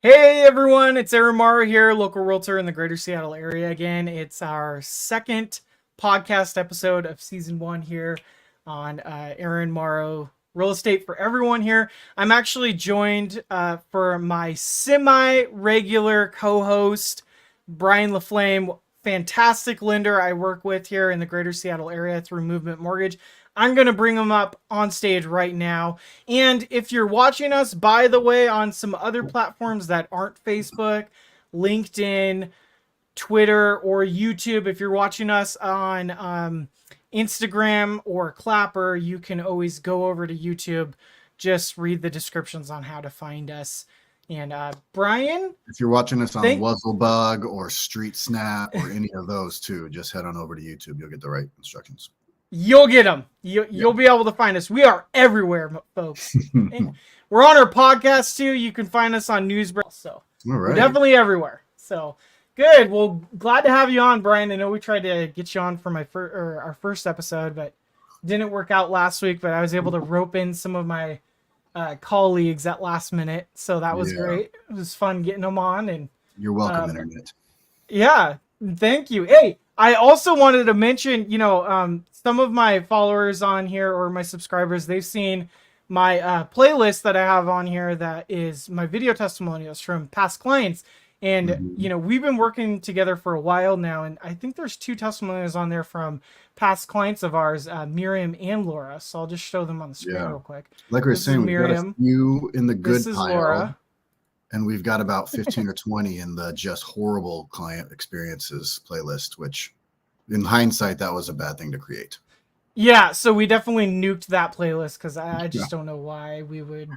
Hey everyone, it's Aaron Morrow here, local realtor in the greater Seattle area. Again, it's our second podcast episode of season 1 here on Aaron Morrow Real Estate for Everyone here. I'm actually joined for my semi-regular co-host, Bryan Laflamme, fantastic lender I work with here in the greater Seattle area through Movement Mortgage. I'm going to bring him up on stage right now. And if you're watching us, by the way, on some other platforms that aren't Facebook, LinkedIn, Twitter, or YouTube, if you're watching us on Instagram or Clapper, you can always go over to YouTube. Just read the descriptions on how to find us. And Bryan? If you're watching us on Wuzzlebug or Street Snap or any of those too, just head on over to YouTube. You'll get the right instructions. You'll get them. You'll be able to find us. We are everywhere, folks. We're on our podcast too. You can find us on Newsbreak. So we're definitely everywhere. So good. Well, glad to have you on, Bryan. I know we tried to get you on for our first episode, but didn't work out last week. But I was able to rope in some of my colleagues at last minute, so that was great. It was fun getting them on. And you're welcome, Internet. Yeah, thank you. Hey, I also wanted to mention, some of my followers on here or my subscribers, they've seen my playlist that I have on here that is my video testimonials from past clients. And, we've been working together for a while now. And I think there's 2 testimonials on there from past clients of ours, Miriam and Laura. So I'll just show them on the screen real quick. Like we were saying, we've got a few in the good pile. Laura. And we've got about 15 or 20 in the just horrible client experiences playlist, which in hindsight, that was a bad thing to create. Yeah, so we definitely nuked that playlist because I just don't know why we would,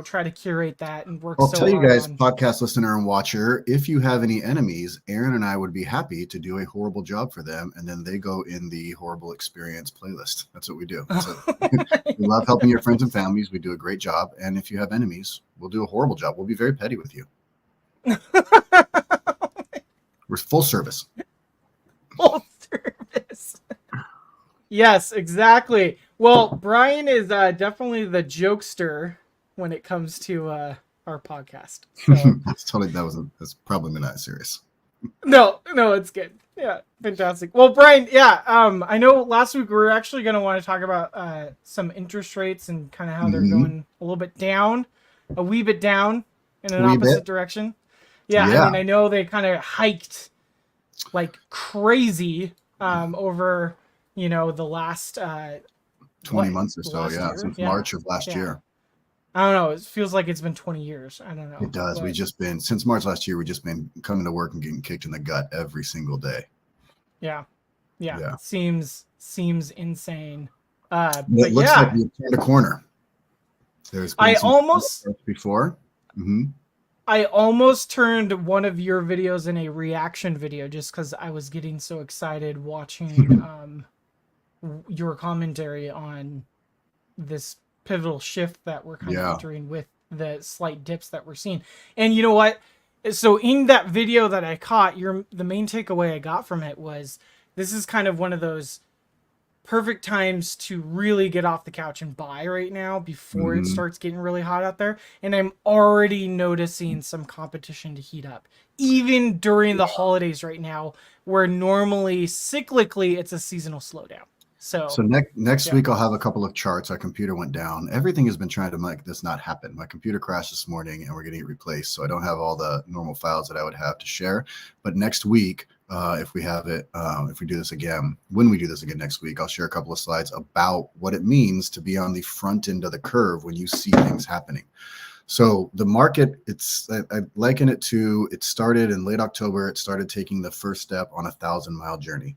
try to curate that and work so hard. I'll tell you guys, podcast listener and watcher, if you have any enemies, Aaron and I would be happy to do a horrible job for them, and then they go in the horrible experience playlist. That's what we do. We love helping your friends and families. We do a great job. And if you have enemies, we'll do a horrible job. We'll be very petty with you. We're full service. Full service. Yes, exactly. Well, Bryan is definitely the jokester when it comes to our podcast. So. That's probably not serious. No, it's good. Yeah, fantastic. Well, Bryan, I know last week we were actually going to want to talk about some interest rates and kind of how they're going a little bit down, a wee bit down in an opposite direction. Yeah, I mean, I know they kind of hiked like crazy over, the last 20 months or so, since March of last year. I don't know. It feels like it's been 20 years. I don't know. It does. But since March last year, we've just been coming to work and getting kicked in the gut every single day. Yeah. Seems insane. But it looks like we turned a corner. There's been before. I almost turned one of your videos in a reaction video just because I was getting so excited watching your commentary on this pivotal shift that we're kind of entering with the slight dips that we're seeing. And you know what? So in that video that I caught, the main takeaway I got from it was this is kind of one of those perfect times to really get off the couch and buy right now before it starts getting really hot out there. And I'm already noticing some competition to heat up, even during the holidays right now, where normally cyclically it's a seasonal slowdown. So next week I'll have a couple of charts. Our computer went down. Everything has been trying to make this not happen. My computer crashed this morning and we're getting it replaced. So I don't have all the normal files that I would have to share. But next week, if we have it, if we do this again, when we do this again next week, I'll share a couple of slides about what it means to be on the front end of the curve when you see things happening. So the market, I liken it to, it started in late October. It started taking the first step on a 1,000-mile journey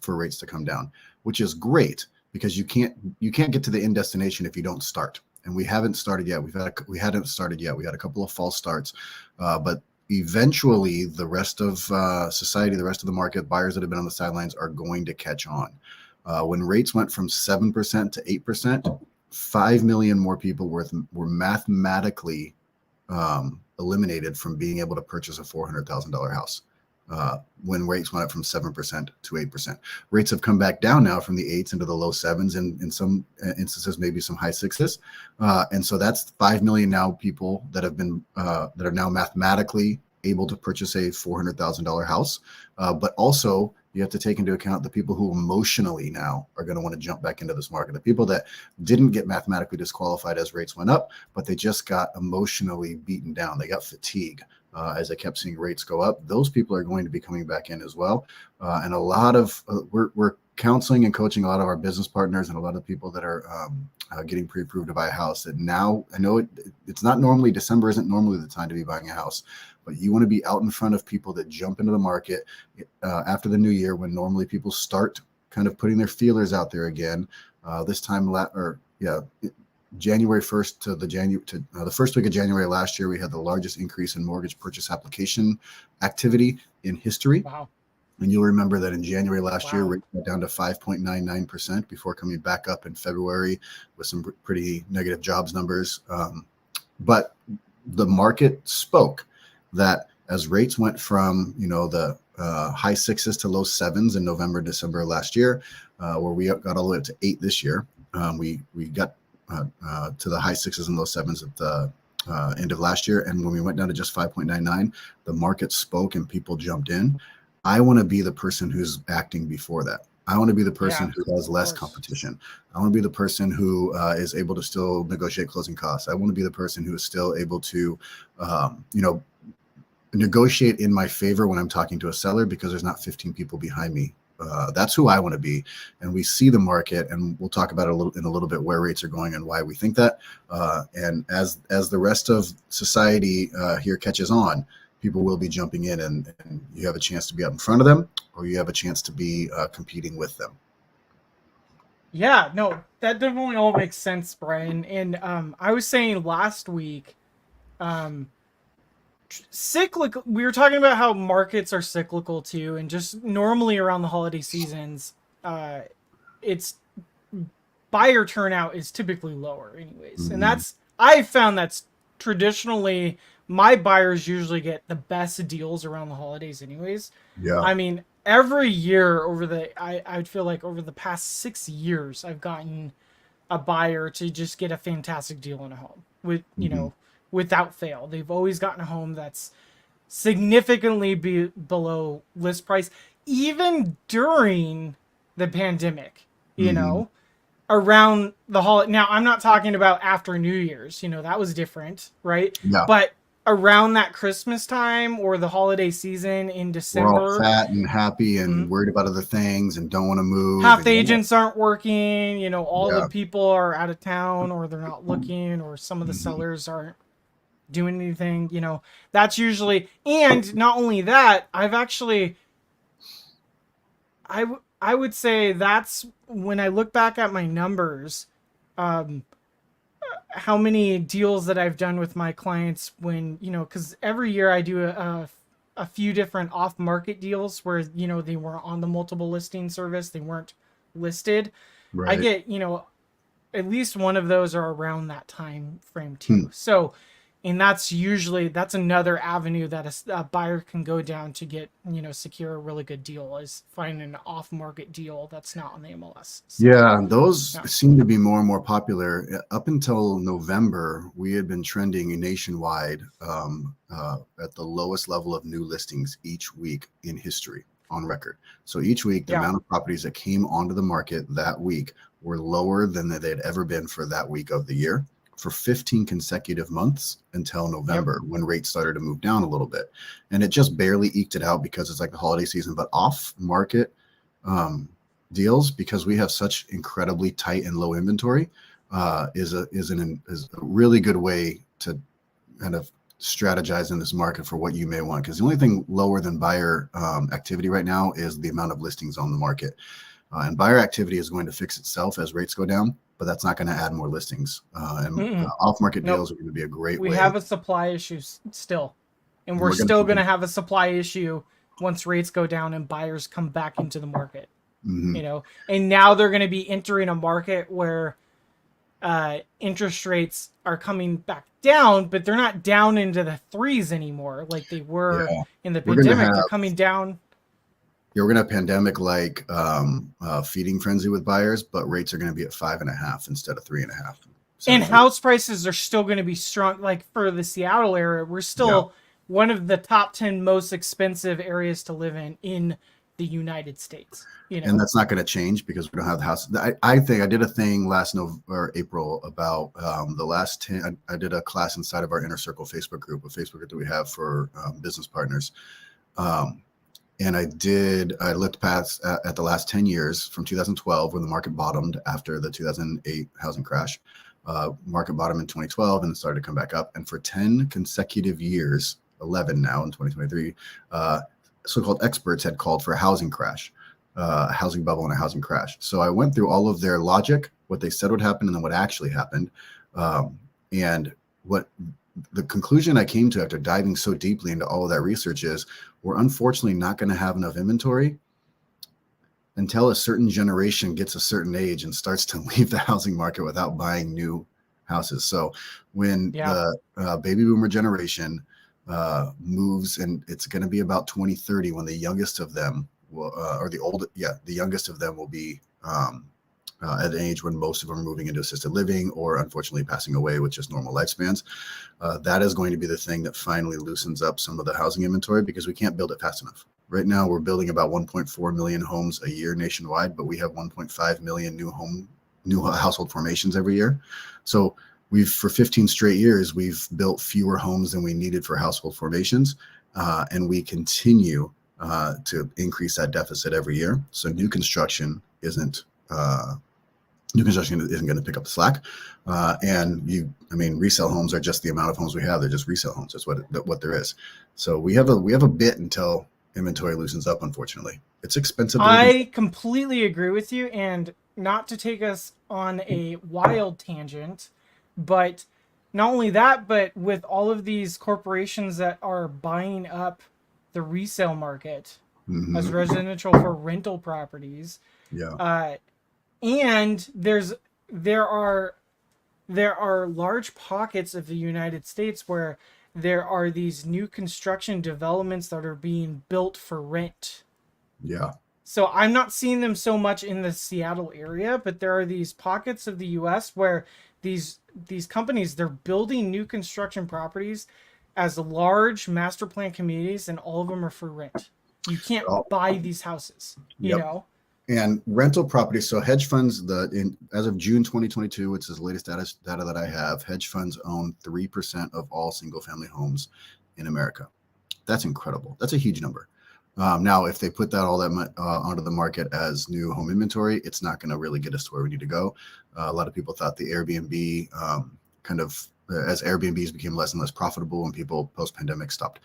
for rates to come down, which is great because you can't get to the end destination if you don't start. And we haven't started yet. We hadn't started yet. We had a couple of false starts, but eventually the rest of society, the rest of the market, buyers that have been on the sidelines are going to catch on. When rates went from 7% to 8%, 5 million more people were mathematically eliminated from being able to purchase a $400,000 house. when rates went up from 7% to 8%. Rates have come back down now from the 8s into the low 7s, and in some instances, maybe some high 6s. And so that's 5 million now people that have been that are now mathematically able to purchase a $400,000 house. But also, you have to take into account the people who emotionally now are going to want to jump back into this market. The people that didn't get mathematically disqualified as rates went up, but they just got emotionally beaten down. They got fatigue as they kept seeing rates go up. Those people are going to be coming back in as well. And a lot of we're counseling and coaching a lot of our business partners and a lot of people that are getting pre-approved to buy a house. That now, I know it's not normally, December isn't normally the time to be buying a house, but you want to be out in front of people that jump into the market after the new year, when normally people start kind of putting their feelers out there again. This time, January 1st to the first week of January last year, we had the largest increase in mortgage purchase application activity in history. Wow. And you'll remember that in January last year, rates went down to 5.99% before coming back up in February with some pretty negative jobs numbers. But the market spoke that as rates went from, the high 6s to low 7s in November, December last year, where we got all the way up to 8 this year, we got to the high 6s and low 7s at the end of last year. And when we went down to just 5.99, the market spoke and people jumped in. I want to be the person who's acting before that. I want to be the person who has less competition. I want to be the person who is able to still negotiate closing costs. I want to be the person who is still able to, negotiate in my favor when I'm talking to a seller, because there's not 15 people behind me. That's who I want to be. And we see the market, and we'll talk about it in a little bit, where rates are going and why we think that. And as the rest of society here catches on, people will be jumping in, and you have a chance to be out in front of them, or you have a chance to be competing with them. Yeah, no, that definitely all makes sense, Bryan. And I was saying last week, cyclical. We were talking about how markets are cyclical too, and just normally around the holiday seasons, it's buyer turnout is typically lower, anyways. And I've found that's traditionally my buyers usually get the best deals around the holidays, anyways. Yeah. I mean, every year I'd feel like over the past 6 years, I've gotten a buyer to just get a fantastic deal on a home with, without fail. They've always gotten a home that's significantly below list price, even during the pandemic, around the holiday. Now, I'm not talking about after New Year's, that was different, right? Yeah. But around that Christmas time or the holiday season in December, we're all fat and happy and worried about other things and don't want to move. Half the agents aren't working, all the Yeah. people are out of town, or they're not looking, or some of the sellers aren't doing anything, that's usually. And not only that, I would say that's when I look back at my numbers, how many deals that I've done with my clients when, because every year I do a few different off-market deals where, they weren't on the multiple listing service, they weren't listed. Right. I get, at least one of those are around that time frame too. So, and that's another avenue that a buyer can go down to get, secure a really good deal, is finding an off-market deal that's not on the MLS. So, yeah, those seem to be more and more popular. Up until November, we had been trending nationwide at the lowest level of new listings each week in history on record. So each week, the amount of properties that came onto the market that week were lower than they'd ever been for that week of the year, for 15 consecutive months until November, when rates started to move down a little bit. And it just barely eked it out because it's like the holiday season. But off market deals, because we have such incredibly tight and low inventory, is a really good way to kind of strategize in this market for what you may want. Because the only thing lower than buyer activity right now is the amount of listings on the market. And buyer activity is going to fix itself as rates go down, but that's not going to add more listings. Off-market deals are going to be a great way. We have a supply issue still, and we're still going to have a supply issue once rates go down and buyers come back into the market. And now they're going to be entering a market where interest rates are coming back down, but they're not down into the threes anymore like they were Yeah. in the We're gonna pandemic. have They're coming down. we're gonna have pandemic like feeding frenzy with buyers, but rates are gonna be at 5.5 instead of 3.5. And house prices are still going to be strong. Like for the Seattle area, we're Yeah. still one of the top 10 most expensive areas to live in the United States. And that's not going to change because we don't have the house. I think I did a thing last November or April about the last 10. I did a class inside of our Inner Circle Facebook group, a Facebook group that we have for business partners. And I looked past at the last 10 years from 2012 when the market bottomed after the 2008 housing crash. Market bottom in 2012 and started to come back up. And for 10 consecutive years, 11 now in 2023, so-called experts had called for a housing crash, a housing bubble and a housing crash. So I went through all of their logic, what they said would happen, and then what actually happened. And what the conclusion I came to after diving so deeply into all of that research is we're unfortunately not going to have enough inventory until a certain generation gets a certain age and starts to leave the housing market without buying new houses. So when the baby boomer generation moves, and it's going to be about 2030 when the youngest of them will, the youngest of them will be at an age when most of them are moving into assisted living or unfortunately passing away with just normal lifespans. That is going to be the thing that finally loosens up some of the housing inventory because we can't build it fast enough. Right now, we're building about 1.4 million homes a year nationwide, but we have 1.5 million new household formations every year. So for 15 straight years, we've built fewer homes than we needed for household formations, and we continue to increase that deficit every year. So new construction isn't going to pick up the slack. Resale homes are just the amount of homes we have. They're just resale homes. That's what there is. So we have a bit until inventory loosens up. Unfortunately, it's expensive. I completely agree with you, and not to take us on a wild tangent, but not only that, but with all of these corporations that are buying up the resale market as residential for rental properties. Yeah. And there are large pockets of the United States where there are these new construction developments that are being built for rent. Yeah. So I'm not seeing them so much in the Seattle area, but there are these pockets of the US where these companies, they're building new construction properties as large master plan communities, and all of them are for rent. You can't buy these houses, you know? And rental properties. So hedge funds, as of June 2022, which is the latest data that I have, hedge funds own 3% of all single family homes in America. That's incredible. That's a huge number. Now, if they put that onto the market as new home inventory, it's not going to really get us to where we need to go. A lot of people thought the Airbnb as Airbnbs became less and less profitable and people post-pandemic stopped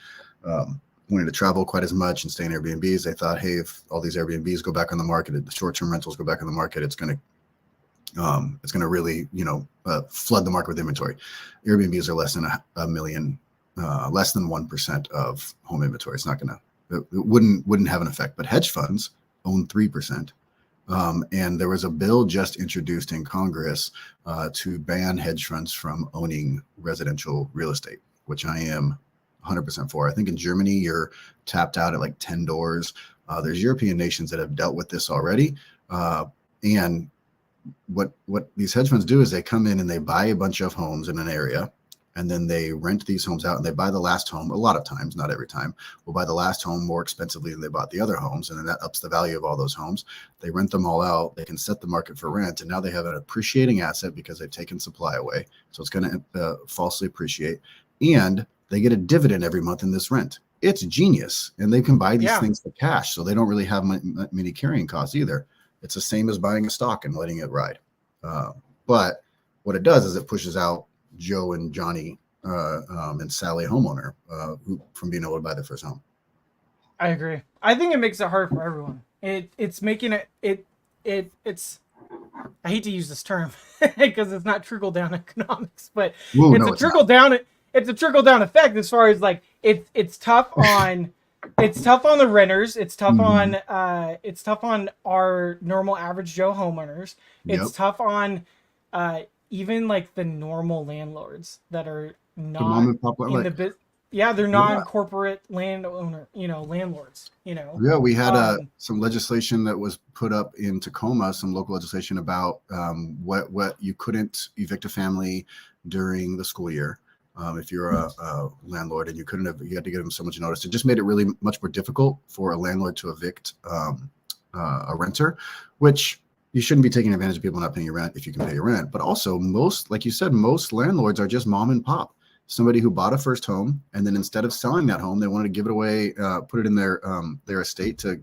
wanting to travel quite as much and stay in Airbnbs, they thought, hey, if all these Airbnbs go back on the market, the short-term rentals go back on the market, it's going to really, flood the market with inventory. Airbnbs are less than a million, less than 1% of home inventory. It's not going to, it wouldn't have an effect. But hedge funds own 3%. And there was a bill just introduced in Congress to ban hedge funds from owning residential real estate, which I am 100% for. I think in Germany, you're tapped out at like 10 doors. There's European nations that have dealt with this already. And what these hedge funds do is they come in and they buy a bunch of homes in an area, and then they rent these homes out, and they buy the last home, a lot of times, not every time, will buy the last home more expensively than they bought the other homes, and then that ups the value of all those homes. They rent them all out. They can set the market for rent, and now they have an appreciating asset because they've taken supply away. So it's going to falsely appreciate. And they get a dividend every month in this rent. It's genius. And they can buy these things for cash. So they don't really have many carrying costs either. It's the same as buying a stock and letting it ride. But what it does is it pushes out Joe and Johnny and Sally homeowner from being able to buy their first home. I agree. I think it makes it hard for everyone. It's making it's I hate to use this term because it's not trickle down economics, but it's a trickle down effect as far as like it's tough on the renters, it's tough on our normal average Joe homeowners. It's tough on even like the normal landlords that are The mom not and pop, in like, the bit. Yeah, they're yeah, non-corporate landowner, landlords. yeah, we had Um, some legislation that was put up in Tacoma, some local legislation about what you couldn't evict a family during the school year. If you're a landlord and you had to give them so much notice. It just made it really much more difficult for a landlord to evict a renter, which you shouldn't be taking advantage of people not paying your rent if you can pay your rent. But also like you said, most landlords are just mom and pop. Somebody who bought a first home, and then instead of selling that home, they wanted to give it away, put it in their estate to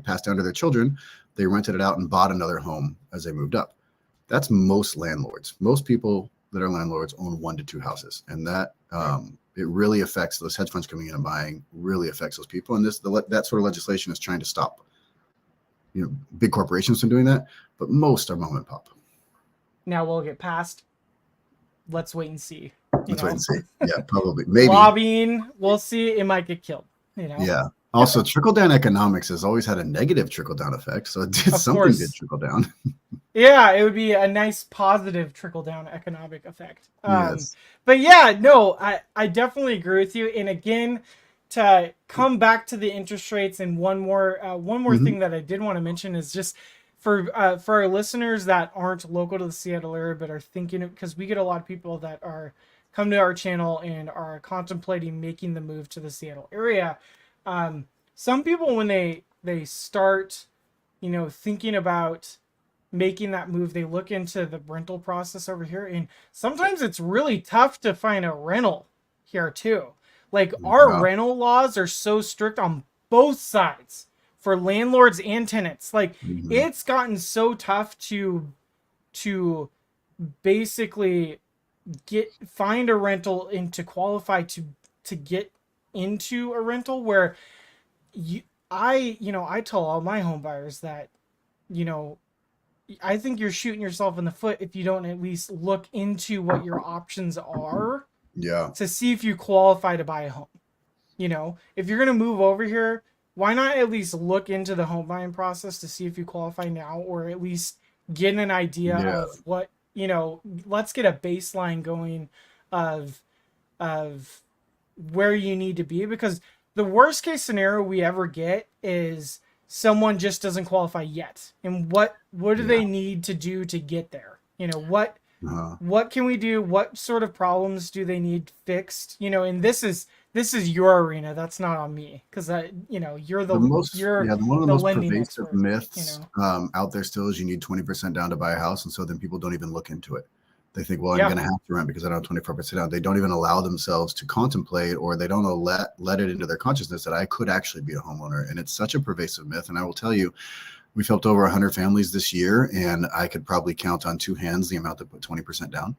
pass down to their children. They rented it out and bought another home as they moved up. That's most landlords. Most people that are landlords own 1 to 2 houses, and that it really affects those hedge funds coming in and buying. Really affects those people, and that sort of legislation is trying to stop big corporations from doing that, but most are mom and pop. Now we'll get past. Let's wait and see. Let's wait and see. Yeah, probably. Maybe. Lobbying, we'll see. It might get killed. Yeah. Also, trickle down economics has always had a negative trickle down effect. So something did trickle down. Yeah, it would be a nice positive trickle down economic effect. Yes. But yeah, no, I definitely agree with you. And again, to come back to the interest rates, and one more thing that I did want to mention is just for our listeners that aren't local to the Seattle area but are thinking, because we get a lot of people that are come to our channel and are contemplating making the move to the Seattle area. Some people, when they start, thinking about making that move, they look into the rental process over here, and sometimes it's really tough to find a rental here too. Like, our rental laws are so strict on both sides for landlords and tenants. Like, it's gotten so tough to basically find a rental and to qualify to get into a rental, where I tell all my home buyers that, I think you're shooting yourself in the foot if you don't at least look into what your options are. Yeah. To see if you qualify to buy a home. If you're going to move over here, why not at least look into the home buying process to see if you qualify now, or at least get an idea of what, let's get a baseline going of where you need to be, because the worst case scenario we ever get is someone just doesn't qualify yet. And what do they need to do to get there? What can we do? What sort of problems do they need fixed? And this is your arena. That's not on me, because you're the one of the most pervasive myths out there still is you need 20% down to buy a house, and so then people don't even look into it. They think, well, I'm going to have to rent because I don't have 24% down. They don't even allow themselves to contemplate, or they don't let it into their consciousness that I could actually be a homeowner. And it's such a pervasive myth. And I will tell you, we've helped over 100 families this year, and I could probably count on 2 hands the amount that put 20% down.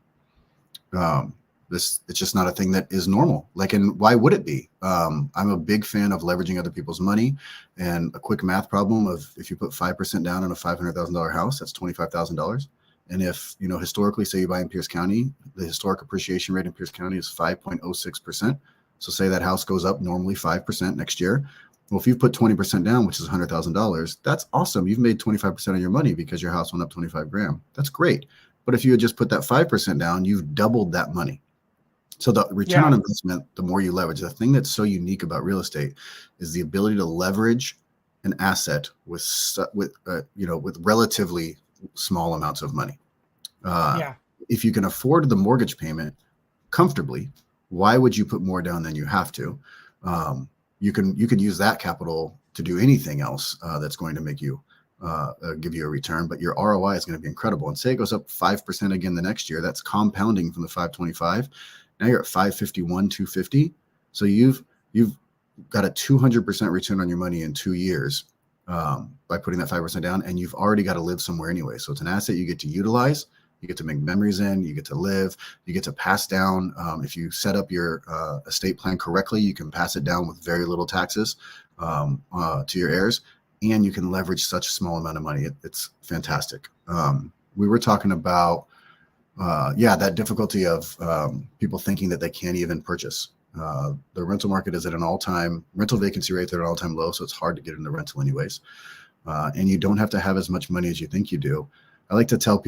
It's just not a thing that is normal. And why would it be? I'm a big fan of leveraging other people's money, and a quick math problem of, if you put 5% down on a $500,000 house, that's $25,000. And if, historically, say you buy in Pierce County, the historic appreciation rate in Pierce County is 5.06%. So say that house goes up normally 5% next year. Well, if you've put 20% down, which is $100,000, that's awesome. You've made 25% of your money because your house went up 25 grand. That's great. But if you had just put that 5% down, you've doubled that money. So the return on investment, the more you leverage, the thing that's so unique about real estate is the ability to leverage an asset with relatively small amounts of money. If you can afford the mortgage payment comfortably, why would you put more down than you have to? You can use that capital to do anything else that's going to make you give you a return, but your ROI is going to be incredible. And say it goes up 5% again the next year, that's compounding from the 525. Now you're at 551, 250. So you've got a 200% return on your money in 2 years by putting that 5% down, and you've already got to live somewhere anyway. So it's an asset you get to utilize, you get to make memories in, you get to live, you get to pass down. If you set up your estate plan correctly, you can pass it down with very little taxes to your heirs, and you can leverage such a small amount of money. It's fantastic. We were talking about that difficulty of people thinking that they can't even purchase. The rental market is at an all-time rental vacancy rate. They're at an all-time low, so it's hard to get into rental anyways. And you don't have to have as much money as you think you do. I do tell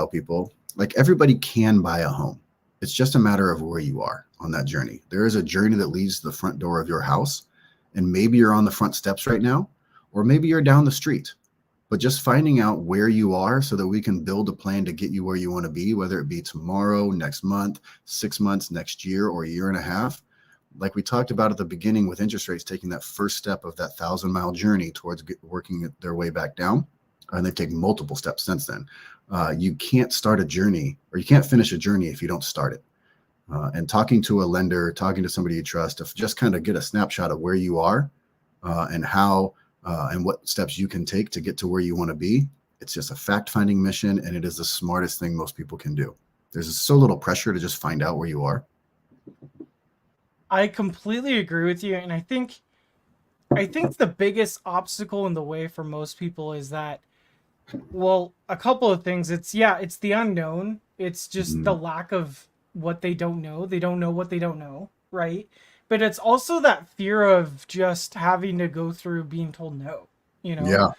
people, like, everybody can buy a home. It's just a matter of where you are on that journey. There is a journey that leads to the front door of your house, and maybe you're on the front steps right now, or maybe you're down the street. But just finding out where you are so that we can build a plan to get you where you want to be, whether it be tomorrow, next month, 6 months, next year, or a year and a half. Like we talked about at the beginning with interest rates taking that first step of that 1,000-mile journey towards working their way back down. And they've taken multiple steps since then. You can't start a journey, or you can't finish a journey if you don't start it. And talking to a lender, talking to somebody you trust, to just kind of get a snapshot of where you are and how and what steps you can take to get to where you want to be. It's just a fact-finding mission, and it is the smartest thing most people can do. There's so little pressure to just find out where you are. I completely agree with you, and I think the biggest obstacle in the way for most people is that, well, a couple of things. It's the unknown. It's just the lack of what they don't know. They don't know what they don't know, right? But it's also that fear of just having to go through being told no, Yeah.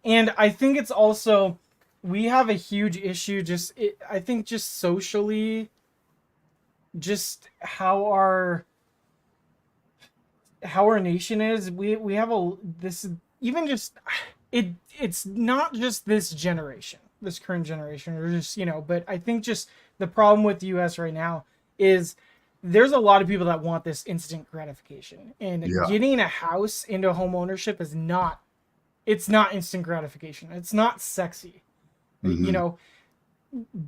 And I think it's also, we have a huge issue I think just socially, just how our nation is. We have it's not just this generation, this current generation, or just, but I think just the problem with the US right now is there's a lot of people that want this instant gratification, and getting a house into home ownership it's not instant gratification. It's not sexy.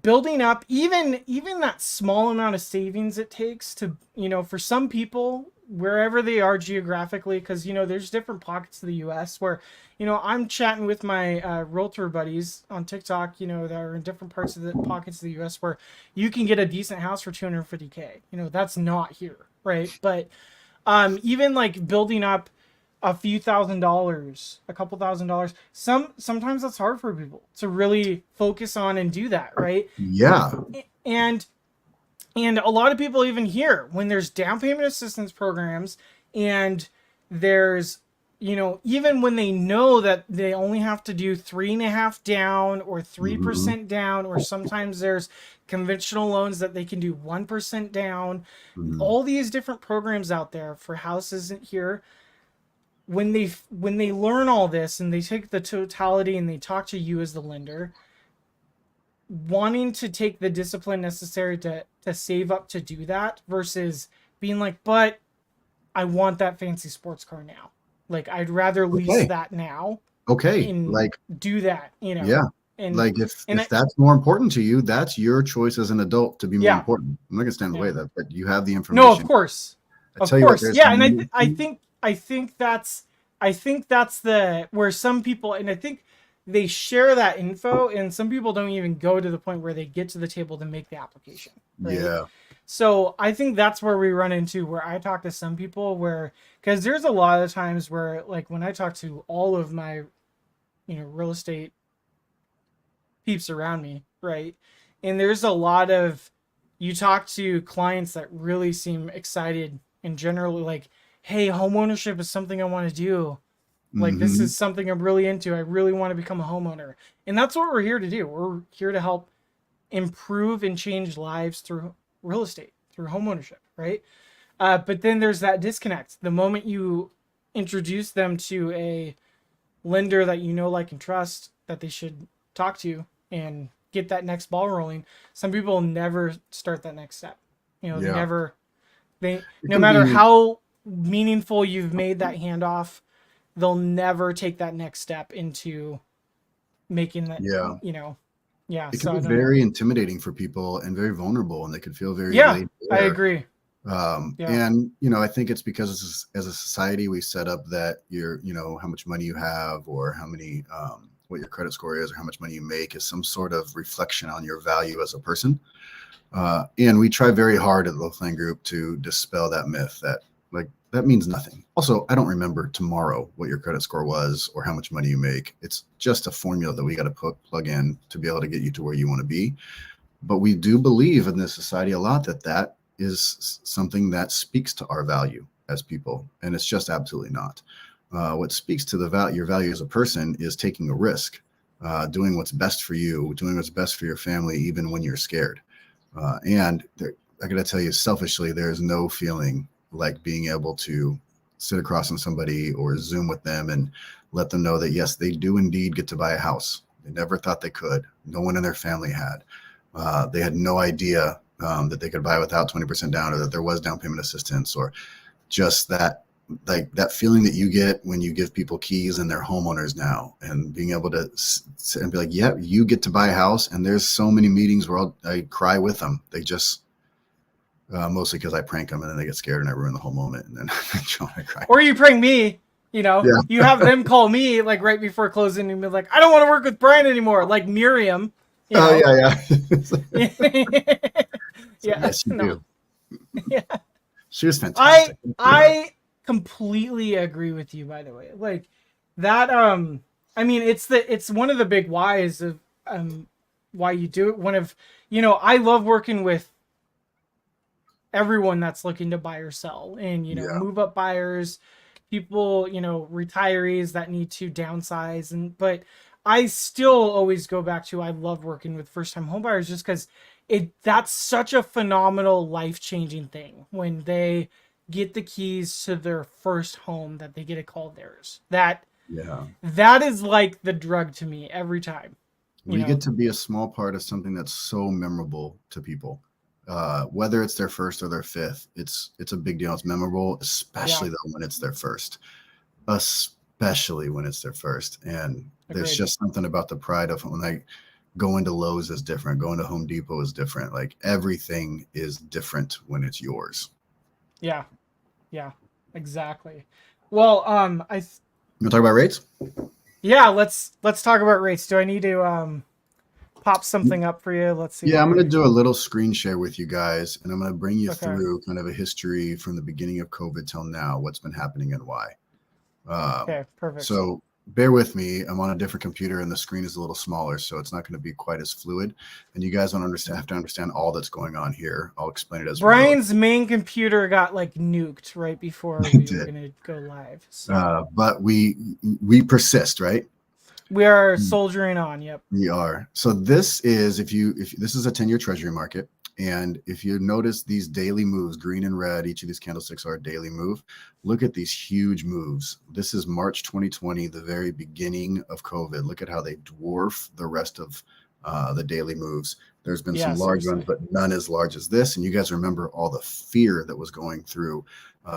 Building up even that small amount of savings it takes to, for some people, wherever they are geographically, because there's different pockets of the US where, I'm chatting with my realtor buddies on TikTok, that are in different parts of the pockets of the US where you can get a decent house for $250K. That's not here, right? But even like building up a few $1,000s, a couple $1,000s, sometimes that's hard for people to really focus on and do that, right? Yeah. And a lot of people even here, when there's down payment assistance programs, and there's, even when they know that they only have to do 3.5 down or 3% down, or sometimes there's conventional loans that they can do 1% down, all these different programs out there for houses here. When they learn all this and they take the totality and they talk to you as the lender, wanting to take the discipline necessary to save up to do that, versus being like, but I want that fancy sports car now. Like, I'd rather lease that now. Okay. And like, do that, Yeah. And like if that's more important to you, that's your choice as an adult to be more important. I'm not gonna stand in the way of that, but you have the information. No, of course. Of course. Yeah. And I think that's the, where some people, and I think they share that info, and some people don't even go to the point where they get to the table to make the application. Right? Yeah. So I think that's where we run into, where I talk to some people because there's a lot of times where, like, when I talk to all of my, real estate peeps around me, right? And there's a lot of, you talk to clients that really seem excited and generally like, hey, homeownership is something I want to do. Like, this is something I'm really into. I really want to become a homeowner. And that's what we're here to do. We're here to help improve and change lives through real estate, through homeownership, right? But then there's that disconnect. The moment you introduce them to a lender that like and trust, that they should talk to and get that next ball rolling, some people never start that next step. No matter how meaningful you've made that handoff, they'll never take that next step into making that. It can be very intimidating for people and very vulnerable, and they can feel very I agree. And I think it's because as a society we set up that how much money you have, or how many what your credit score is, or how much money you make is some sort of reflection on your value as a person. And we try very hard at the Laflamme Group to dispel that myth that means nothing. Also, I don't remember tomorrow what your credit score was or how much money you make. It's just a formula that we got to plug in to be able to get you to where you want to be. But we do believe in this society a lot that is something that speaks to our value as people, and it's just absolutely not. What speaks to your value as a person is taking a risk, doing what's best for you, doing what's best for your family, even when you're scared. And I got to tell you, selfishly, there's no feeling like being able to sit across from somebody or Zoom with them and let them know that, yes, they do indeed get to buy a house. They never thought they could. No one in their family had. They had no idea that they could buy without 20% down, or that there was down payment assistance, or just that, like that feeling that you get when you give people keys and they're homeowners now, and being able to sit and be like, yeah, you get to buy a house. And there's so many meetings where I cry with them. They just, mostly because I prank them and then they get scared and I ruin the whole moment, and then I cry. Or you prank me, you know, Yeah. you have them call me like right before closing and be like, I don't want to work with Bryan anymore. Like Miriam. You know? Yeah. Yeah. Yes, you No. do. Yeah. She was fantastic. I completely agree with you, by the way. Like that, I mean, it's one of the big whys of why you do it. One of, you know, I love working with everyone that's looking to buy or sell, and, you know, Yeah. move up buyers, people, you know, retirees that need to downsize. And but I still always go back to, I love working with first time home buyers, just because that's such a phenomenal life-changing thing when they get the keys to their first home, that they get a call theirs. Yeah. That is like the drug to me every time. We get to be a small part of something that's so memorable to people. Whether it's their first or their fifth, it's a big deal. It's memorable, especially though when it's their first. Especially when it's their first. And there's Agreed. just something about the pride of when I go into Lowe's is different, going to Home Depot is different. Like everything is different when it's yours. Yeah, exactly. Well, You want to talk about rates? yeah, let's talk about rates. Do I need to pop something up for you? Let's see. Yeah, I'm going to do a little screen share with you guys, and I'm going to bring you Okay. through kind of a history from the beginning of COVID till now, what's been happening and why. Okay, perfect. So bear with me. I'm on a different computer and the screen is a little smaller, so it's not going to be quite as fluid. And you guys don't have to understand all that's going on here. I'll explain it as Brian's main computer got like nuked right before we were going to go live. So. But we persist, right? We are soldiering on. Yep. We are. So this is if this is a 10-year treasury market. And if you notice these daily moves, green and red, each of these candlesticks are a daily move. Look at these huge moves. This is March 2020, the very beginning of COVID. Look at how they dwarf the rest of the daily moves. There's been some large ones, but none as large as this. And you guys remember all the fear that was going through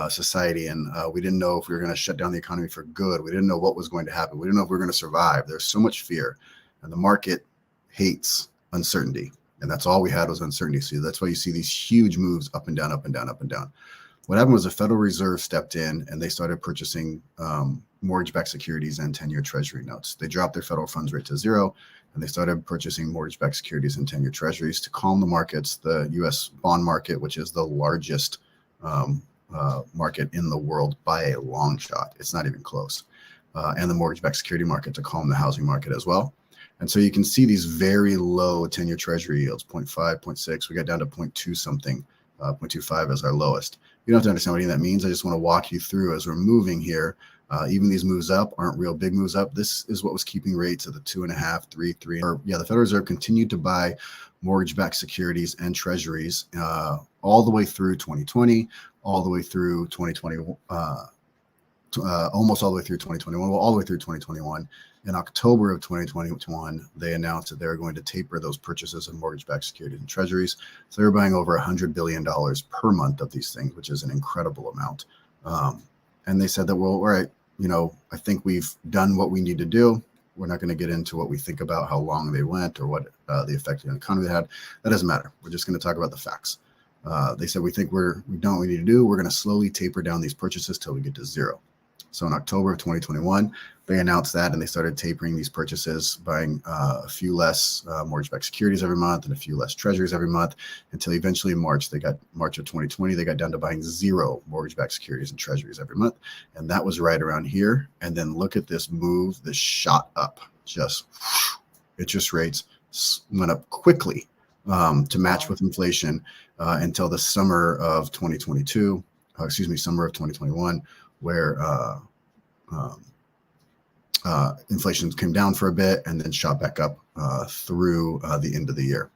society. And we didn't know if we were going to shut down the economy for good. We didn't know what was going to happen. We didn't know if we were going to survive. There's so much fear. And the market hates uncertainty. And that's all we had was uncertainty. So that's why you see these huge moves up and down, up and down, up and down. What happened was the Federal Reserve stepped in and they started purchasing mortgage-backed securities and 10-year treasury notes. They dropped their federal funds rate to zero, and they started purchasing mortgage-backed securities and 10-year treasuries to calm the markets. The U.S. bond market, which is the largest market in the world by a long shot. It's not even close. And the mortgage-backed security market to calm the housing market as well. And so you can see these very low 10-year treasury yields, 0.5, 0.6. We got down to 0.2 something, 0.25 as our lowest. You don't have to understand what any of that means. I just want to walk you through as we're moving here. Even these moves up aren't real big moves up. This is what was keeping rates at the 2.5, 3. The Federal Reserve continued to buy mortgage-backed securities and treasuries all the way through 2020, all the way through 2020, almost all the way through 2021, well, all the way through 2021. In October of 2021, they announced that they were going to taper those purchases of mortgage-backed securities and treasuries. So they were buying over $100 billion per month of these things, which is an incredible amount. And they said that, well, all right, I think we've done what we need to do. We're not going to get into what we think about how long they went or what the effect on the economy they had. That doesn't matter. We're just going to talk about the facts. They said, we've done what we need to do. We're going to slowly taper down these purchases till we get to zero. So in October of 2021, they announced that, and they started tapering these purchases, buying a few less mortgage-backed securities every month and a few less treasuries every month, until eventually in March of 2020, they got down to buying 0 mortgage-backed securities and treasuries every month. And that was right around here. And then look at this move, this shot up, interest rates went up quickly to match with inflation until the summer of 2021, where inflation came down for a bit and then shot back up through the end of the year.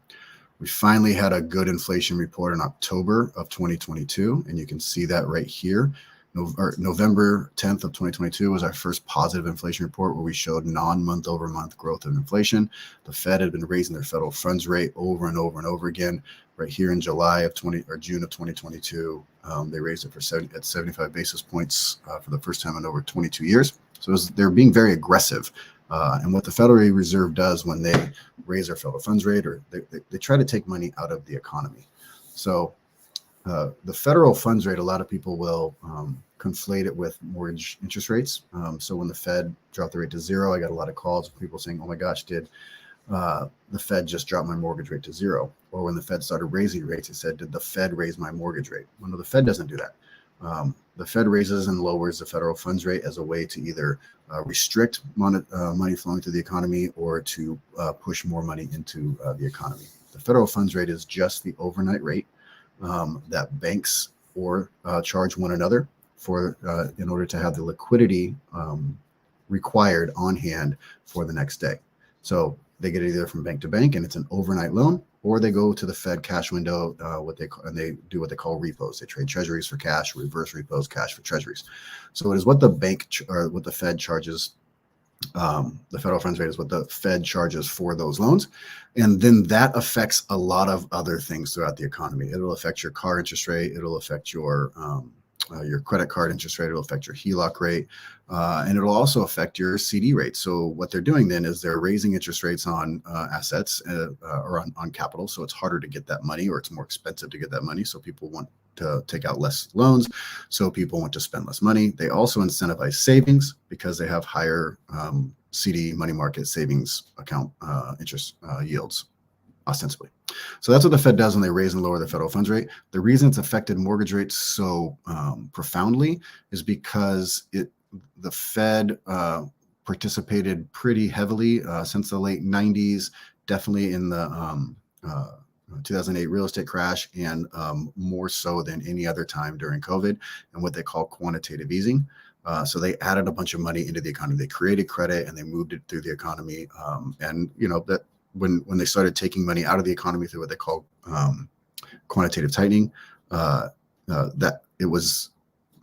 We finally had a good inflation report in October of 2022, and you can see that right here. November 10th of 2022 was our first positive inflation report where we showed non-month over month growth of inflation. The Fed had been raising their federal funds rate over and over and over again. Right here in June of 2022, they raised it at 75 basis points for the first time in over 22 years. So they're being very aggressive. And what the Federal Reserve does when they raise their federal funds rate, or they try to take money out of the economy. So the federal funds rate, a lot of people will conflate it with mortgage interest rates. So when the Fed dropped the rate to zero, I got a lot of calls of people saying, oh my gosh, did the Fed just drop my mortgage rate to zero? Or when the Fed started raising rates, it said, did the Fed raise my mortgage rate? Well, no, the Fed doesn't do that. The Fed raises and lowers the federal funds rate as a way to either restrict money flowing through the economy or to push more money into the economy. The federal funds rate is just the overnight rate that banks or charge one another for in order to have the liquidity required on hand for the next day. So they get it either from bank to bank, and it's an overnight loan, or they go to the Fed cash window, and they do what they call repos. They trade treasuries for cash, reverse repos, cash for treasuries. So it is what the bank or what the Fed charges. The federal funds rate is what the Fed charges for those loans. And then that affects a lot of other things throughout the economy. It'll affect your car interest rate. It'll affect your credit card interest rate. It'll affect your HELOC rate. And it'll also affect your CD rate. So what they're doing then is they're raising interest rates on assets or on capital. So it's harder to get that money, or it's more expensive to get that money. So people want to take out less loans. So people want to spend less money. They also incentivize savings because they have higher CD money market savings account interest yields, ostensibly. So that's what the Fed does when they raise and lower the federal funds rate. The reason it's affected mortgage rates so profoundly is because the Fed participated pretty heavily since the late 90s, definitely in the 2008 real estate crash, and more so than any other time during COVID, and what they call quantitative easing. So they added a bunch of money into the economy. They created credit and they moved it through the economy. And you know that when they started taking money out of the economy through what they call quantitative tightening, that it was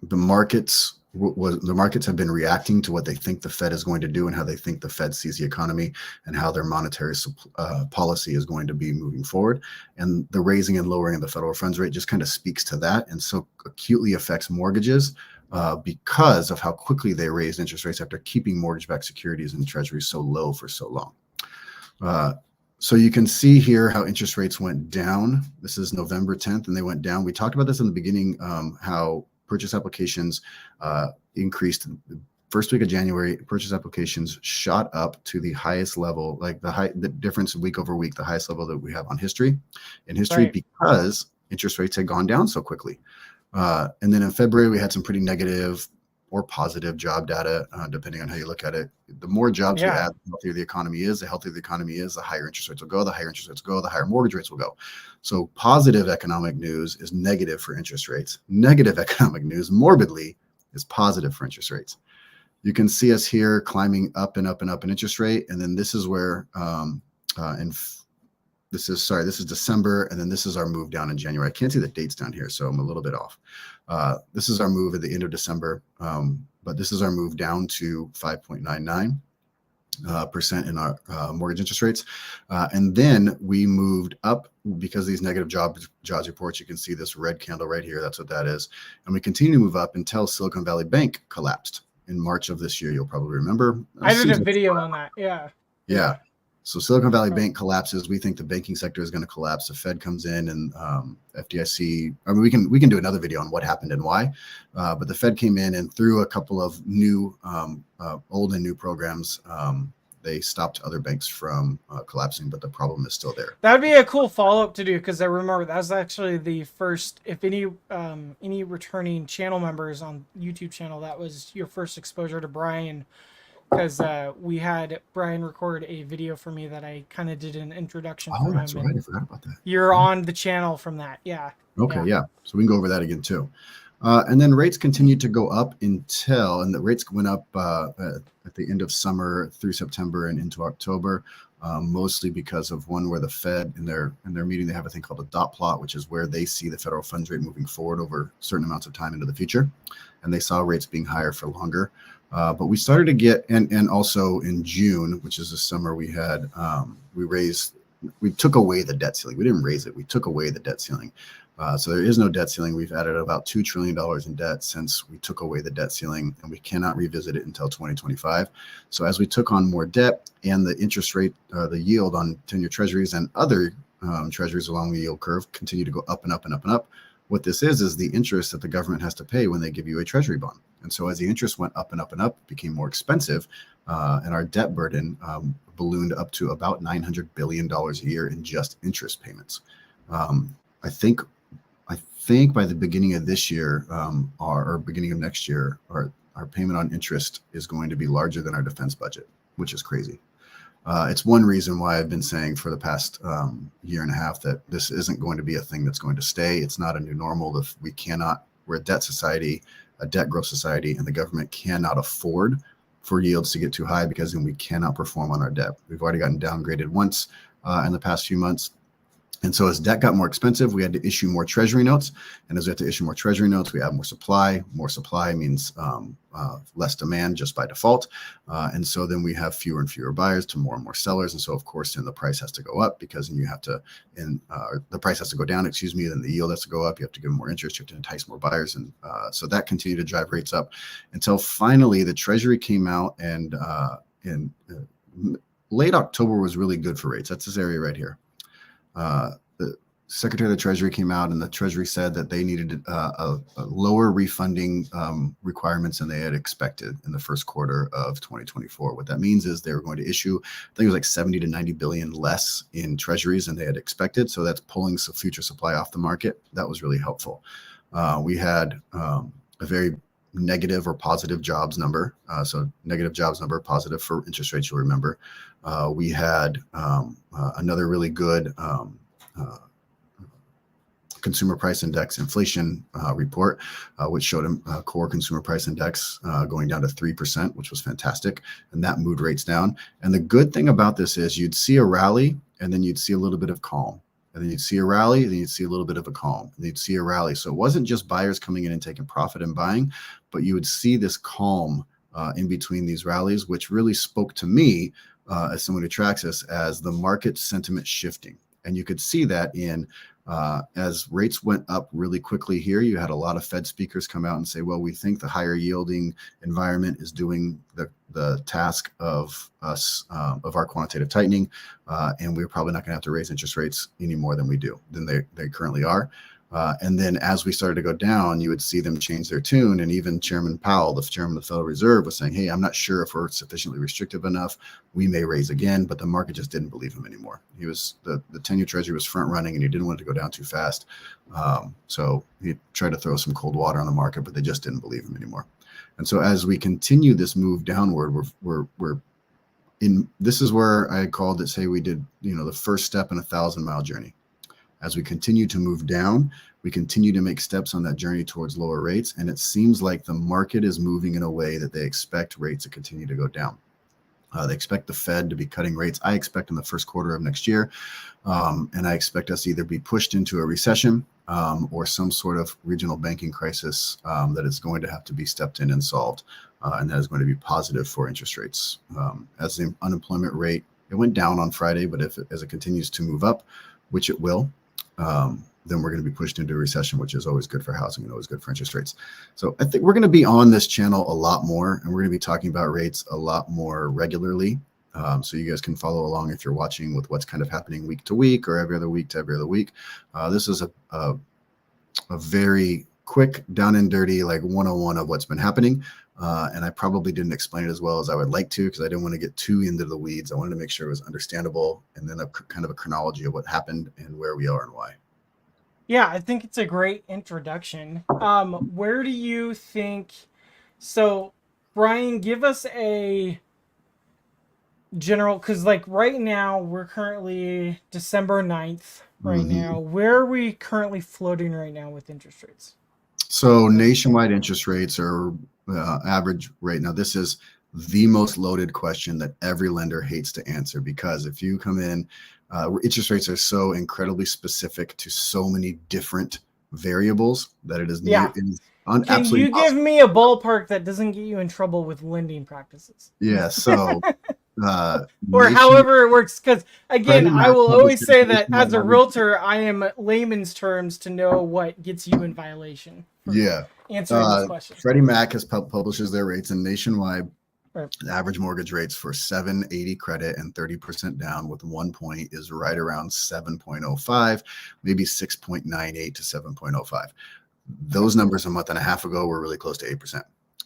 the markets. The markets have been reacting to what they think the Fed is going to do and how they think the Fed sees the economy and how their monetary policy is going to be moving forward. And the raising and lowering of the federal funds rate just kind of speaks to that, and so acutely affects mortgages because of how quickly they raised interest rates after keeping mortgage-backed securities and treasuries so low for so long. So you can see here how interest rates went down. This is November 10th, and they went down. We talked about this in the beginning, how purchase applications increased. First week of January, purchase applications shot up to the highest level, like the difference week over week, the highest level that we have in history, right, because interest rates had gone down so quickly. And then in February, we had some pretty negative or positive job data, depending on how you look at it. The more jobs we add, the healthier the economy is. The healthier the economy is, the higher interest rates will go. The higher interest rates go, the higher mortgage rates will go. So positive economic news is negative for interest rates. Negative economic news, morbidly, is positive for interest rates. You can see us here climbing up and up and up in interest rate. And then this is where, this is December, and then this is our move down in January. I can't see the dates down here, so I'm a little bit off. This is our move at the end of December, but this is our move down to 5.99% in our mortgage interest rates. And then we moved up because of these negative jobs reports. You can see this red candle right here. That's what that is. And we continue to move up until Silicon Valley Bank collapsed in March of this year. You'll probably remember. I did a video on that. Yeah. So Silicon Valley Bank collapses. We think the banking sector is going to collapse. The Fed comes in, and FDIC. I mean, we can do another video on what happened and why. But the Fed came in, and through a couple of new, old and new programs, they stopped other banks from collapsing. But the problem is still there. That would be a cool follow up to do, because I remember that was actually the first. If any returning channel members on YouTube channel, that was your first exposure to Bryan. Because we had Bryan record a video for me that I kind of did an introduction for him. That's right. I forgot about that. You're on the channel from that. Yeah. Okay. Yeah. So we can go over that again too. And then rates continued to go up and the rates went up at the end of summer through September and into October. mostly because of one where the Fed in their meeting, they have a thing called a dot plot, which is where they see the federal funds rate moving forward over certain amounts of time into the future, and they saw rates being higher for longer. But we started to get, and also in June, which is the summer, we had we took away the debt ceiling. We didn't raise it. We took away the debt ceiling. So there is no debt ceiling. We've added about $2 trillion in debt since we took away the debt ceiling, and we cannot revisit it until 2025. So as we took on more debt and the interest rate, the yield on 10-year treasuries and other treasuries along the yield curve continue to go up and up and up and up, what this is the interest that the government has to pay when they give you a treasury bond. And so as the interest went up and up and up, it became more expensive, and our debt burden ballooned up to about $900 billion a year in just interest payments. I think by the beginning of this year, or beginning of next year, our payment on interest is going to be larger than our defense budget, which is crazy. It's one reason why I've been saying for the past year and a half that this isn't going to be a thing that's going to stay. It's not a new normal. We're a debt society, a debt growth society, and the government cannot afford for yields to get too high, because then we cannot perform on our debt. We've already gotten downgraded once in the past few months. And so as debt got more expensive, we had to issue more treasury notes. And as we have to issue more treasury notes, we have more supply. More supply means less demand just by default. And so then we have fewer and fewer buyers to more and more sellers. And so, of course, then the price has to go up, because then you have to, the price has to go down, then the yield has to go up. You have to give more interest. You have to entice more buyers. And so that continued to drive rates up until finally the treasury came out, and in late October was really good for rates. That's this area right here. The Secretary of the Treasury came out, and the Treasury said that they needed a lower refunding requirements than they had expected in the first quarter of 2024. What that means is they were going to issue, I think it was like 70 to 90 billion less in treasuries than they had expected. So that's pulling some future supply off the market. That was really helpful. We had a very negative or positive jobs number. So negative jobs number, positive for interest rates, you'll remember. We had another really good consumer price index inflation report, which showed a core consumer price index going down to 3%, which was fantastic. And that moved rates down. And the good thing about this is you'd see a rally, and then you'd see a little bit of calm. And then you'd see a rally, and then you'd see a little bit of a calm, and you'd see a rally. So it wasn't just buyers coming in and taking profit and buying, but you would see this calm in between these rallies, which really spoke to me as someone who tracks this as the market sentiment shifting. And you could see that in as rates went up really quickly here, you had a lot of Fed speakers come out and say, well, we think the higher yielding environment is doing the task of us, of our quantitative tightening. And we're probably not going to have to raise interest rates any more than they currently are. And then as we started to go down, you would see them change their tune. And even Chairman Powell, the chairman of the Federal Reserve, was saying, hey, I'm not sure if we're sufficiently restrictive enough. We may raise again, but the market just didn't believe him anymore. He was the 10-year treasury was front running, and he didn't want it to go down too fast. So he tried to throw some cold water on the market, but they just didn't believe him anymore. And so as we continue this move downward, this is where I called it, say we did, the first step in a 1,000-mile journey. As we continue to move down, we continue to make steps on that journey towards lower rates. And it seems like the market is moving in a way that they expect rates to continue to go down. They expect the Fed to be cutting rates, I expect, in the first quarter of next year. And I expect us to either be pushed into a recession or some sort of regional banking crisis that is going to have to be stepped in and solved. And that is going to be positive for interest rates. As the unemployment rate, it went down on Friday, but as it continues to move up, which it will, then we're going to be pushed into a recession, which is always good for housing and always good for interest rates. So I think we're going to be on this channel a lot more, and we're going to be talking about rates a lot more regularly. So you guys can follow along if you're watching with what's kind of happening week to week or every other week to every other week. This is a very quick, down and dirty, like 101 of what's been happening. And I probably didn't explain it as well as I would like to, because I didn't want to get too into the weeds. I wanted to make sure it was understandable, and then a kind of a chronology of what happened and where we are and why. Yeah, I think it's a great introduction. Where do you think, so Bryan, give us a general, because like right now we're currently December 9th right now. Where are we currently floating right now with interest rates? So nationwide interest rates are average rate. Now this is the most loaded question that every lender hates to answer, because if you come in, interest rates are so incredibly specific to so many different variables that it is Yeah. Can absolutely you give impossible. me a ballpark that doesn't get you in trouble with lending practices? Yeah. So Or nation however it works. Because again, Freddie I Mac will always publishes say that nationwide as a average. realtor, I am layman's terms to know what gets you in violation for Yeah. answering this question. Freddie Mac has publishes their rates, and nationwide Right. average mortgage rates for 780 credit and 30% down with 1 point is right around 7.05, maybe 6.98 to 7.05. Those numbers a month and a half ago were really close to 8%.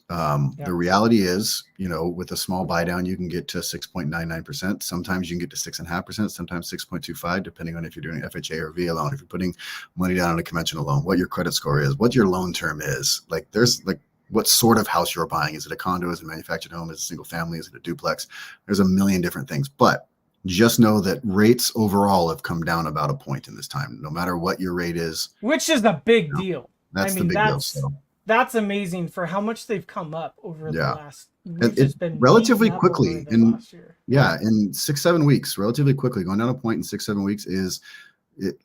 Yeah. The reality is, with a small buy down, you can get to 6.99%. Sometimes you can get to 6.5%, sometimes 6.25, depending on if you're doing FHA or VA loan. If you're putting money down on a conventional loan, what your credit score is, what your loan term is. There's what sort of house you're buying. Is it a condo? Is it a manufactured home? Is it a single family? Is it a duplex? There's a million different things. But just know that rates overall have come down about a point in this time, no matter what your rate is. Which is a big deal. That's the big deal. So that's amazing for how much they've come up over the yeah, last. We've it just been relatively beaten up over quickly the last year. yeah, in 6-7 weeks, relatively quickly, going down a point in 6-7 weeks is.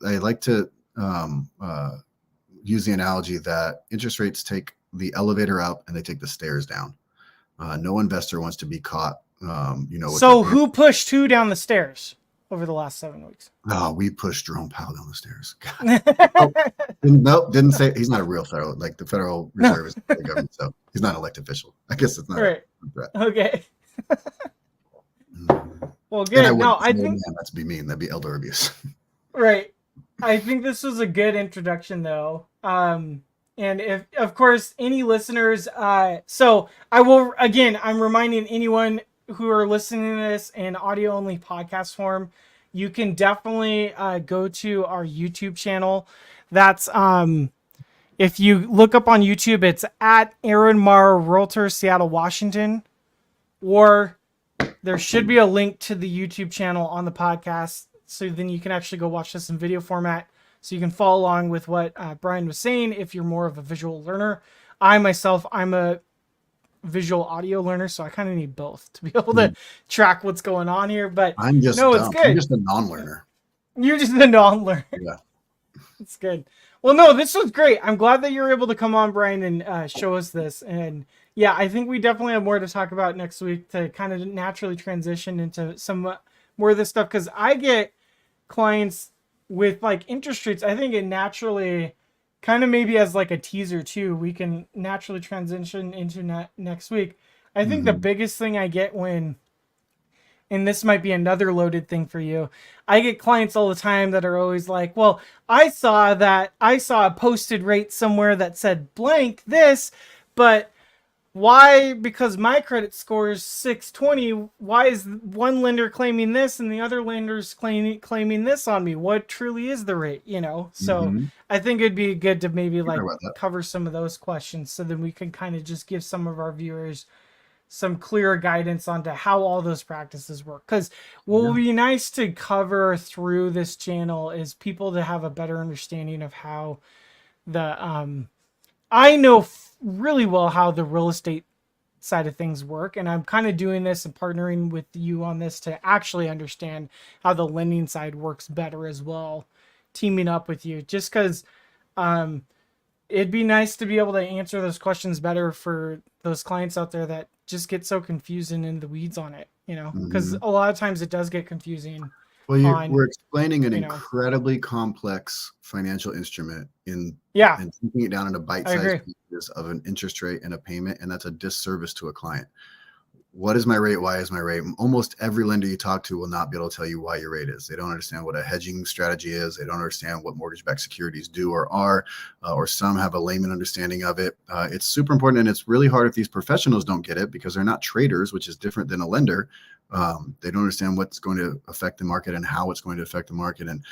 I like to use the analogy that interest rates take the elevator up and they take the stairs down. No investor wants to be caught. So who pushed who down the stairs over the last 7 weeks? Oh, we pushed Jerome Powell down the stairs. Oh, no, didn't say he's not a real federal. Like the Federal Reserve is the government, so he's not an elected official. I guess it's not right. a threat. Okay. Well, And good. No, I think that's be mean. That'd be elder abuse. right. I think this was a good introduction, though. And if, of course, any listeners, so I will again. I'm reminding anyone who are listening to this in audio only podcast form, you can definitely go to our YouTube channel. That's if you look up on YouTube, it's at Aaron Morrow Realtor, Seattle, Washington, or there should be a link to the YouTube channel on the podcast. So then you can actually go watch this in video format. So you can follow along with what Bryan was saying if you're more of a visual learner. I'm a visual audio learner, so I kind of need both to be able to track what's going on here. But I'm just no, dumb. it's good. I'm just a non-learner. You're just a non-learner. Yeah. It's good. Well, no, this was great. I'm glad that you're able to come on, Bryan, and show us this. And yeah, I think we definitely have more to talk about next week to kind of naturally transition into some more of this stuff. Because I get clients with like interest rates. I think it naturally kind of maybe as like a teaser too, we can naturally transition into next week. I think the biggest thing I get when, and this might be another loaded thing for you, I get clients all the time that are always like, well, I saw a posted rate somewhere that said blank this, but why, because my credit score is 620, why is one lender claiming this and the other lender's claiming this on me? What truly is the rate, So I think it'd be good to maybe like cover some of those questions so then we can kind of just give some of our viewers some clearer guidance onto how all those practices work. Because what would be nice to cover through this channel is people to have a better understanding of how the I know really well how the real estate side of things work, and I'm kind of doing this and partnering with you on this to actually understand how the lending side works better as well, teaming up with you, just because it'd be nice to be able to answer those questions better for those clients out there that just get so confused and in the weeds on it, because a lot of times it does get confusing. Well, we're explaining an incredibly complex financial instrument and taking it down into bite-sized pieces of an interest rate and a payment, and that's a disservice to a client. What is my rate? Why is my rate? Almost every lender you talk to will not be able to tell you why your rate is. They don't understand what a hedging strategy is. They don't understand what mortgage-backed securities do or are, or some have a layman understanding of it. It's super important, and it's really hard if these professionals don't get it because they're not traders, which is different than a lender. They don't understand what's going to affect the market and how it's going to affect the market, and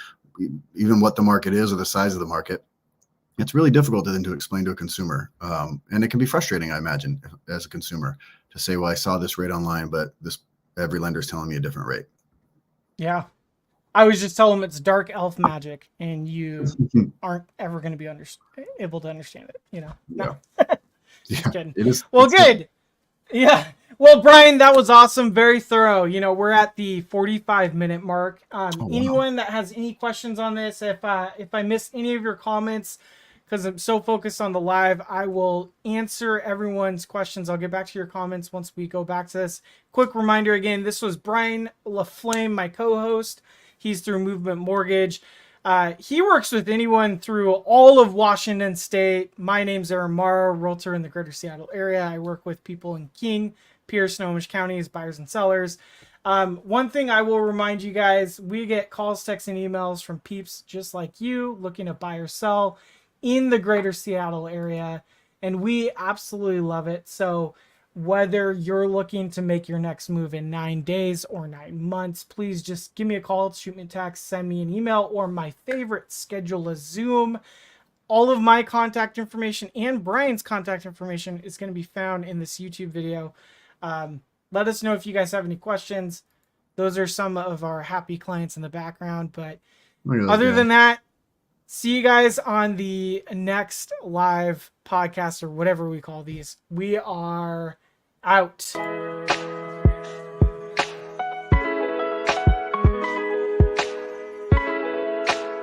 even what the market is or the size of the market. It's really difficult then to explain to a consumer. And it can be frustrating, I imagine, as a consumer to say, well, I saw this rate online, but every lender is telling me a different rate. Yeah. I was just telling them it's dark elf magic and you aren't ever going to be able to understand it, No. Yeah. Just kidding. It is, well, good. Yeah. Well, Bryan, that was awesome. Very thorough. You know, we're at the 45-minute mark. Oh, wow. Anyone that has any questions on this, if I missed any of your comments, because I'm so focused on the live, I will answer everyone's questions. I'll get back to your comments once we go back to this. Quick reminder again, this was Bryan Laflamme, my co-host. He's through Movement Mortgage. He works with anyone through all of Washington State. My name's Aaron Morrow, realtor in the greater Seattle area. I work with people in King, Pierce, Snohomish counties, buyers and sellers. One thing I will remind you guys, we get calls, texts, and emails from peeps just like you looking to buy or sell in the greater Seattle area, and we absolutely love it. So whether you're looking to make your next move in 9 days or 9 months, please just give me a call, shoot me a text, send me an email, or my favorite, schedule a Zoom. All of my contact information and Bryan's contact information is going to be found in this YouTube video. Let us know if you guys have any questions. Those are some of our happy clients in the background. But other than that, see you guys on the next live podcast or whatever we call these. We are out.